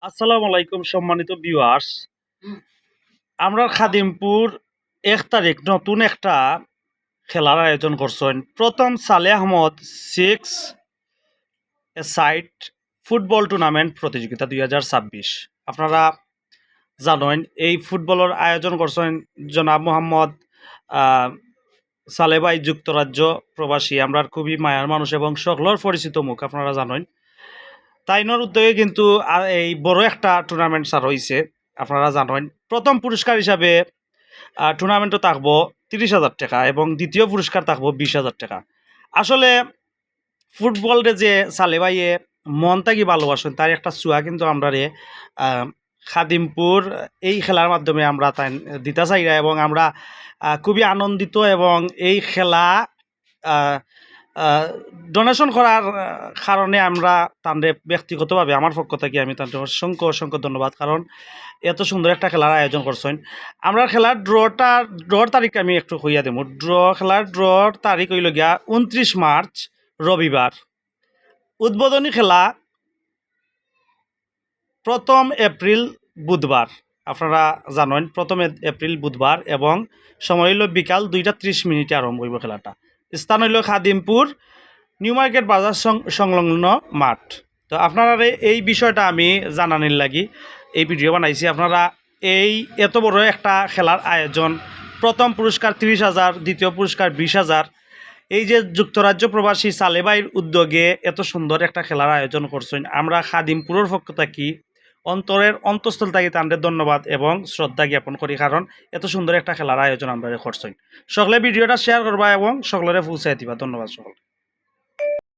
আসসালামু আলাইকুম সম্মানিত ভিউয়ার্স। আমরা খাদিমপুর ১ তারিখ নতুন একটা খেলার আয়োজন করছেন। প্রথম সালে আহমদ 6 এ সাইড ফুটবল টুর্নামেন্ট প্রতিযোগিতা ২০২৬। আপনারা জানেন এই ফুটবলের আয়োজন করছেন জনাব মোহাম্মদ সালেহ ভাই, যুক্তরাজ্য প্রবাসী। আমরা খুবই মায়ার মানুষ এবং সকলের পরিচিত মুখ, আপনারা জানেন। তাইনোর উদ্যোগে কিন্তু এই বড় একটা টুর্নামেন্ট স্যার হয়েছে, আপনারা জানেন। প্রথম পুরস্কার হিসাবে টুর্নামেন্টও থাকবো ৩০,০০০ টাকা এবং দ্বিতীয় পুরস্কার থাকবো ২০,০০০ টাকা। আসলে ফুটবলরে যে সালে ভাইয়ে মন থাকি ভালোবাসেন তার একটা চুয়া কিন্তু আমরা খাদিমপুর এই খেলার মাধ্যমে আমরা তাই দিতে চাই এবং আমরা খুবই আনন্দিত এবং এই খেলা ডোনেশন করার কারণে আমরা তাদের ব্যক্তিগতভাবে আমার পক্ষ থেকে আমি তাদের অসংখ্য অসংখ্য ধন্যবাদ, কারণ এত সুন্দর একটা খেলার আয়োজন করছেন। আমরা খেলার ড্রর তারিখ আমি একটু হইয়া দেবো। খেলার ড্রর তারিখ হইল গিয়া ২৯ মার্চ রবিবার। উদ্বোধনী খেলা ১ম এপ্রিল বুধবার। আপনারা জানেন ১ম এপ্রিল বুধবার এবং সময় হইল বিকাল ২টা ৩০ আরম্ভ হইব খেলাটা। স্থান হইল খাদিমপুর নিউ মার্কেট বাজার সংলগ্ন মাঠ। তো আপনারা এই বিষয়টা আমি জানানির লাগি এই ভিডিও বানাইছি। আপনারা এই এত বড় একটা খেলার আয়োজন, প্রথম পুরস্কার ৩০,০০০, দ্বিতীয় পুরস্কার ২০,০০০, এই যে যুক্তরাজ্য প্রবাসী সালে ভাইয়ের উদ্যোগে এত সুন্দর একটা খেলার আয়োজন করছেন, আমরা খাদিমপুরের পক্ষ থাকি অন্তরের অন্তঃস্থল থেকে তাদের ধন্যবাদ এবং শ্রদ্ধা জ্ঞাপন করি, কারণ এত সুন্দর একটা খেলার আয়োজন আমরা করছেন। সকলে ভিডিওটা শেয়ার করবা এবং সকলের পৌঁছাই দিবা। ধন্যবাদ সকল।